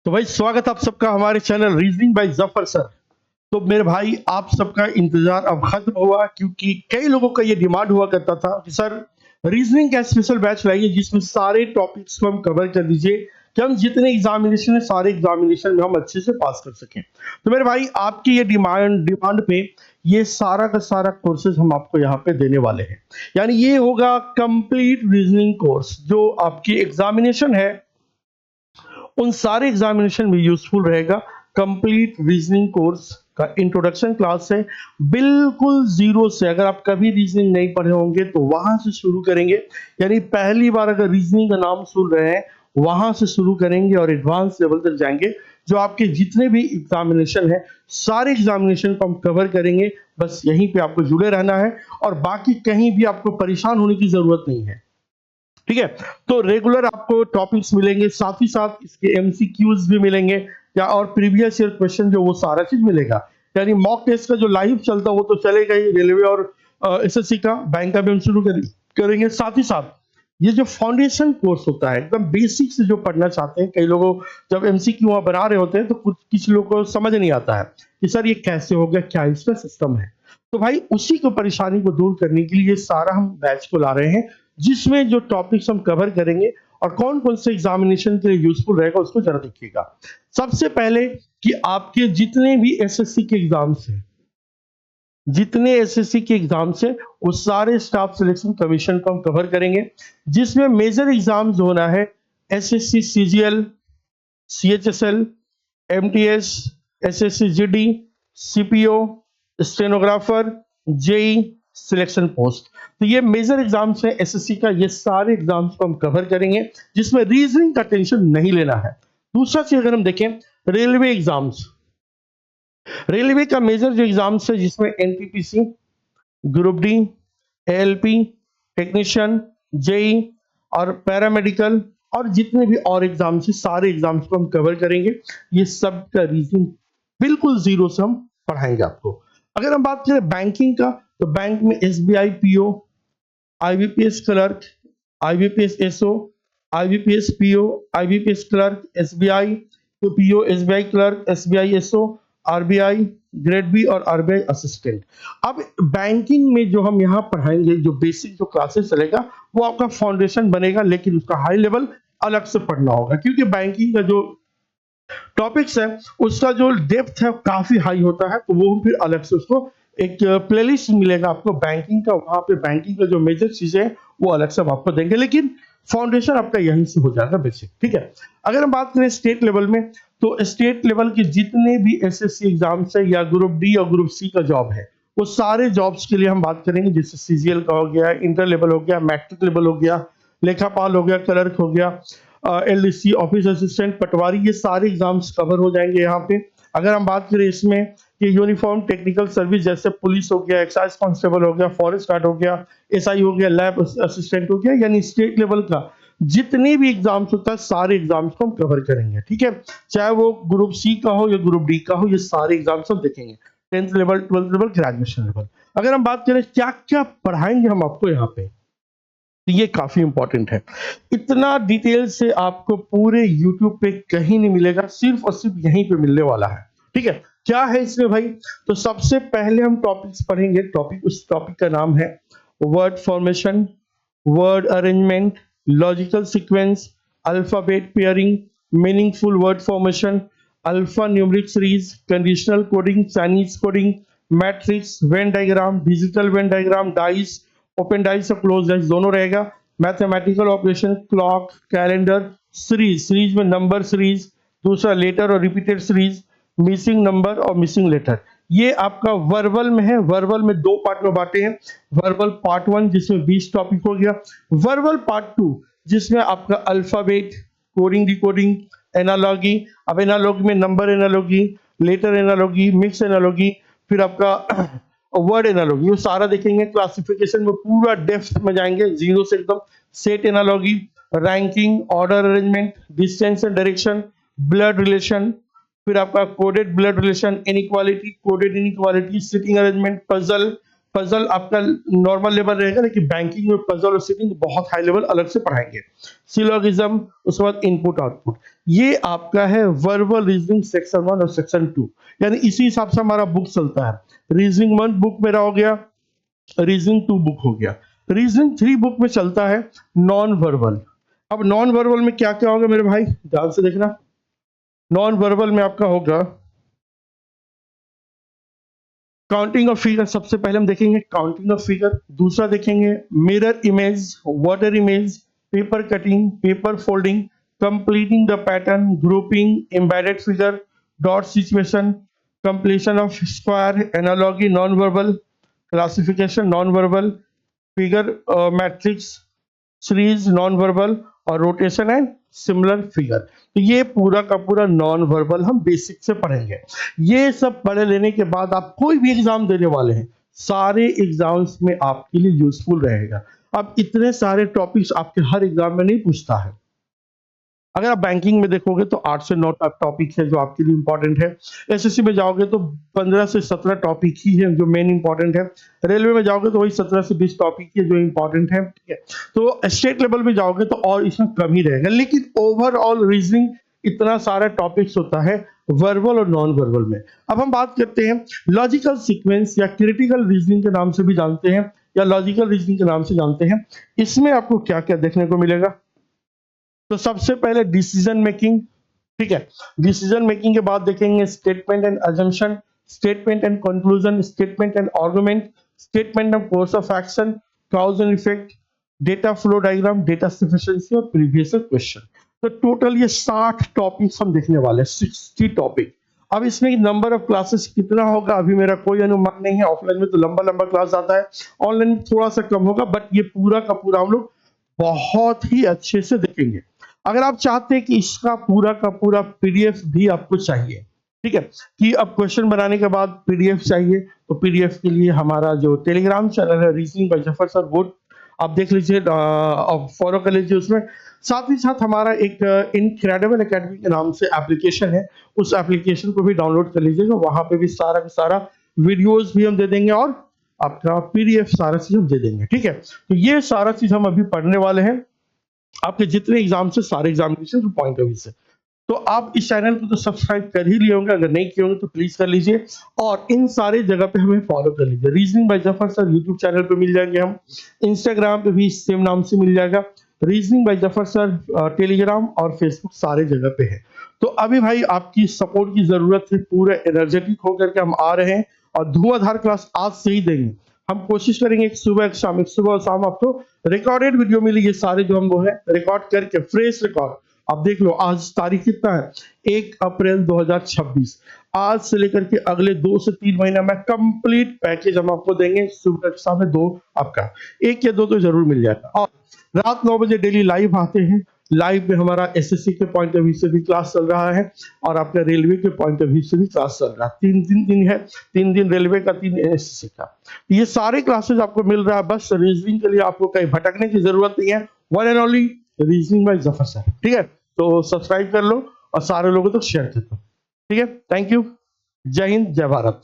तो भाई स्वागत आप सबका हमारे channel reasoning bye Zafar sir. तो मेरे भाई आप सबका इंतजार अब खत्म हुआ क्योंकि कई लोगों का ये डिमांड हुआ करता था कि सर रीजनिंग का स्पेशल बैच लाइए जिसमें सारे टॉपिक्स को हम कवर कर दीजिए कि हम जितने एग्जामिनेशन है सारे एग्जामिनेशन में हम अच्छे से पास कर सकें। तो मेरे भाई आपकी ये डिमांड डिमांड पे ये सारा का सारा कोर्सेज हम आपको यहाँ पे देने वाले हैं। यानी ये होगा कंप्लीट रीजनिंग कोर्स जो आपकी एग्जामिनेशन है उन सारे एग्जामिनेशन में यूजफुल रहेगा। कंप्लीट रीजनिंग कोर्स का इंट्रोडक्शन क्लास है, बिल्कुल जीरो से। अगर आप कभी रीजनिंग नहीं पढ़े होंगे तो वहां से शुरू करेंगे, यानी पहली बार अगर रीजनिंग का नाम सुन रहे हैं वहां से शुरू करेंगे और एडवांस लेवल तक जाएंगे। जो आपके जितने भी एग्जामिनेशन है सारे एग्जामिनेशन को हम कवर करेंगे। बस यहीं पे आपको जुड़े रहना है और बाकी कहीं भी आपको परेशान होने की जरूरत नहीं है। ठीक है, तो रेगुलर आपको टॉपिक्स मिलेंगे, साथ ही साथ इसके एमसीक्यूज भी मिलेंगे या और प्रीवियस ईयर क्वेश्चन जो वो सारा चीज मिलेगा। यानी मॉक टेस्ट का जो लाइव चलता वो तो चलेगा ही, रेलवे और एसएससी का, बैंक का भी हम शुरू करेंगे। साथ ही साथ ये जो फाउंडेशन कोर्स होता है एकदम बेसिक से जो पढ़ना चाहते हैं, कई लोगों जब एमसीक्यू वहां बना रहे होते हैं तो कुछ लोगों को समझ नहीं आता है कि सर ये कैसे हो गया, क्या इसका सिस्टम है। तो भाई उसी को परेशानी को दूर करने के लिए ये सारा हम बैच को ला रहे हैं जिसमें जो टॉपिक्स हम कवर करेंगे और कौन कौन से एग्जामिनेशन के लिए यूजफुल रहेगा उसको जरा देखिएगा। सबसे पहले कि आपके जितने भी एसएससी के एग्जाम्स हैं, जितने एसएससी के एग्जाम्स हैं वो सारे स्टाफ सिलेक्शन कमीशन को हम कवर करेंगे, जिसमें मेजर एग्जाम्स होना है SSC CGL, CHSL, MTS, SSC GD, CPO, stenographer, JE, selection post. तो ये मेजर एग्जाम्स हैं एसएससी का, ये सारे एग्जाम्स को हम कवर करेंगे जिसमें रीजनिंग का टेंशन नहीं लेना है। दूसरा चीज अगर हम देखें रेलवे एग्जाम्स, रेलवे का मेजर जो एग्जाम्स है जिसमें NTPC, group D, ALP, technician, JE और पैरामेडिकल और जितने भी और एग्जाम्स हैं सारे एग्जाम्स को हम कवर करेंगे। ये सब का रीजनिंग बिल्कुल जीरो से हम पढ़ाएंगे आपको। अगर हम बात करें बैंकिंग का तो बैंक में SBI PO, IBPS clerk, IBPS SO, IBPS PO, IBPS clerk, SBI तो PO, SBI clerk, SBI SO, RBI grade B और आरबीआई असिस्टेंट। अब बैंकिंग में जो हम यहाँ पढ़ाएंगे, जो बेसिक जो क्लासेस चलेगा वो आपका फाउंडेशन बनेगा, लेकिन उसका हाई लेवल अलग से पढ़ना होगा क्योंकि बैंकिंग का जो टॉपिक्स है उसका जो डेप्थ है काफी हाई होता है। तो वो फिर अलग से उसको एक प्लेलिस्ट मिलेगा आपको बैंकिंग का, वहां पे बैंकिंग का जो मेजर चीजें हैं वो अलग से हम आपको देंगे, लेकिन फाउंडेशन आपका यहीं से हो जाएगा बेसिक। ठीक है, अगर हम बात करें स्टेट लेवल में तो स्टेट लेवल के जितने भी एसएससी एग्जाम्स है या ग्रुप डी और ग्रुप सी का जॉब है वो सारे जॉब्स के लिए हम बात करेंगे, जैसे सीजीएल का हो गया, इंटर लेवल हो गया, मैट्रिक लेवल हो गया, लेखापाल हो गया, क्लर्क हो गया, एलडीसी, ऑफिस असिस्टेंट, पटवारी, ये सारे एग्जाम्स कवर हो जाएंगे यहाँ पे। अगर हम बात करें इसमें कि यूनिफॉर्म टेक्निकल सर्विस जैसे पुलिस हो गया, एक्साइज कांस्टेबल हो गया, फॉरेस्ट गार्ड हो गया, एसआई हो गया, लैब असिस्टेंट हो गया, यानी स्टेट लेवल का जितने भी एग्जाम्स होता है सारे एग्जाम्स को हम कवर करेंगे। ठीक है, चाहे वो ग्रुप सी का हो या ग्रुप डी का हो, ये सारे एग्जाम्स हम देखेंगे, 10th level, 12th level, graduation level. अगर हम बात करें क्या क्या पढ़ाएंगे हम आपको यहाँ पे, तो ये काफी इंपॉर्टेंट है। इतना डिटेल से आपको पूरे यूट्यूब पे कहीं नहीं मिलेगा, सिर्फ और सिर्फ यहीं पे मिलने वाला है। ठीक है, क्या है इसमें भाई, तो सबसे पहले हम टॉपिक्स पढ़ेंगे। उस टॉपिक का नाम है word formation, word arrangement, logical sequence, alphabet pairing, meaningful word formation, alpha numeric series, conditional coding, Chinese coding, matrix, Venn diagram, digital Venn diagram, dice, open dice और क्लोज डाइस दोनों रहेगा, mathematical operation, clock, calendar, series, series में number series, दूसरा letter और repeated series, missing number और missing letter. ये आपका verbal में है, वर्बल में दो पार्ट में बांटे हैं, वर्बल पार्ट 1 जिसमें 20 टॉपिक हो गया, वर्बल पार्ट 2 जिसमें आपका अल्फाबेट, कोडिंग, डिकोडिंग, एनालॉगी, अब एनालॉगी में number analogy, letter analogy, mix analogy, फिर आपका वर्ड एनालॉगी, ये सारा देखेंगे। क्लासिफिकेशन में पूरा डेप्थ में जाएंगे, जीरो से एकदम, set analogy, ranking, order arrangement, distance and direction, blood relation, फिर आपका coded blood relation, inequality, coded inequality, sitting arrangement, puzzle, puzzle आपका नॉर्मल लेवल रहेगा, लेकिन बैंकिंग में पजल और सीटिंग बहुत हाई लेवल अलग से पढ़ाएंगे। सिलोगिज्म, उसके बाद इनपुट आउटपुट, ये आपका है वर्बल रीजनिंग सेक्शन 1 और सेक्शन 2, यानी इसी हिसाब से हमारा बुक चलता है। रीजनिंग 1 बुक मेरा हो गया, रीजनिंग 2 बुक हो गया, रीजनिंग 3 बुक में चलता है नॉन वर्बल। अब नॉन वर्बल में क्या क्या होगा मेरे भाई, ध्यान से देखना। नॉन वर्बल में आपका होगा काउंटिंग ऑफ फिगर, सबसे पहले हम देखेंगे काउंटिंग ऑफ फिगर। दूसरा देखेंगे mirror image, water image, paper cutting, paper folding, completing the pattern, grouping, embedded figure, dot situation, completion of square, analogy non verbal, classification non verbal, figure matrix series non verbal, और rotation and similar figure. तो ये पूरा का पूरा non verbal हम basic से पढ़ेंगे। ये सब पढ़ लेने के बाद आप कोई भी एग्जाम देने वाले हैं, सारे एग्जाम्स में आपके लिए यूजफुल रहेगा। अब इतने सारे टॉपिक्स आपके हर एग्जाम में नहीं पूछता है। अगर आप बैंकिंग में देखोगे तो 8 से 9 टॉपिक है जो आपके लिए इंपॉर्टेंट है। एसएससी में जाओगे तो 15 से 17 टॉपिक ही है जो मेन इंपॉर्टेंट है। रेलवे में जाओगे तो वही 17 से 20 टॉपिक है जो इंपॉर्टेंट है, ठीक है। तो स्टेट लेवल में जाओगे तो और इसमें कम ही रहेगा, लेकिन ओवरऑल रीजनिंग इतना सारा टॉपिक्स होता है वर्बल और नॉन वर्बल में। अब हम बात करते हैं लॉजिकल सीक्वेंस या क्रिटिकल रीजनिंग के नाम से भी जानते हैं, या लॉजिकल रीजनिंग के नाम से जानते हैं। इसमें आपको क्या क्या देखने को मिलेगा, तो सबसे पहले डिसीजन मेकिंग, ठीक है। डिसीजन मेकिंग के बाद देखेंगे statement and assumption, statement and conclusion, statement and argument, statement of course of action, cause and effect, data flow diagram, data sufficiency और प्रीवियस क्वेश्चन। तो टोटल ये 60 टॉपिक्स हम देखने वाले हैं, 60 टॉपिक। अब इसमें नंबर ऑफ क्लासेस कितना होगा अभी मेरा कोई अनुमान नहीं है। ऑफलाइन में तो लंबा लंबा क्लास आता है, ऑनलाइन में थोड़ा सा कम होगा, बट ये पूरा का पूरा हम लोग बहुत ही अच्छे से देखेंगे। अगर आप चाहते हैं कि इसका पूरा का पूरा पीडीएफ भी आपको चाहिए, ठीक है, कि अब क्वेश्चन बनाने के बाद पीडीएफ चाहिए, तो पीडीएफ के लिए हमारा जो टेलीग्राम चैनल है रीजनिंग बाय जफर सर, वो आप देख लीजिए और फॉलो कर लीजिए उसमें। साथ ही साथ हमारा एक इनक्रेडिबल एकेडमी के नाम से एप्लीकेशन है, उस एप्लीकेशन को भी डाउनलोड कर लीजिएगा। वहां पे भी सारा का सारा वीडियोस भी हम दे देंगे और आपका पीडीएफ सारा चीज हम दे देंगे, ठीक है। तो ये सारा चीज हम अभी पढ़ने वाले हैं आपके जितने एग्जाम से, सारे एग्जामिनेशन पॉइंट ऑफ व्यू से। तो आप इस चैनल को तो सब्सक्राइब कर ही लिए होंगे, अगर नहीं किए होंगे तो प्लीज कर लीजिए, और इन सारे जगह पे हमें फॉलो कर लीजिए। Reasoning bye Zafar sir YouTube channel पे मिल जाएंगे हम, इंस्टाग्राम पे भी सेम नाम से मिल जाएगा, reasoning bye Zafar sir Telegram और फेसबुक सारे जगह पे है। तो अभी भाई आपकी सपोर्ट की जरूरत है, पूरे एनर्जेटिक होकर के हम आ रहे हैं और धुआंधार क्लास आज से ही देंगे। हम कोशिश करेंगे एक सुबह एक शाम, एक सुबह और शाम आपको रिकॉर्डेड वीडियो मिली, ये सारे जो हम वो है रिकॉर्ड करके फ्रेश रिकॉर्ड। आप देख लो आज तारीख कितना है, 1 अप्रैल 2026। आज से लेकर के अगले 2 से 3 महीना में कंप्लीट पैकेज हम आपको देंगे। सुबह के सामने 2 आपका, 1 या 2 तो जरूर मिल जाएगा। और रात 9 बजे डेली लाइव आते हैं। लाइव में हमारा एसएससी के पॉइंट ऑफ व्यू से भी क्लास चल रहा है और आपका रेलवे के पॉइंट ऑफ व्यू से भी क्लास चल रहा है। 3 दिन है, 3 दिन रेलवे का, 3 एसएससी का। ये सारे क्लासेस आपको मिल रहा है। बस रीजनिंग के लिए आपको कहीं भटकने की जरूरत नहीं है, one and only reasoning bye Zafar sir, ठीक है। तो सब्सक्राइब कर लो और सारे लोगों तक शेयर कर दो, ठीक है। थैंक यू, जय हिंद, जय भारत।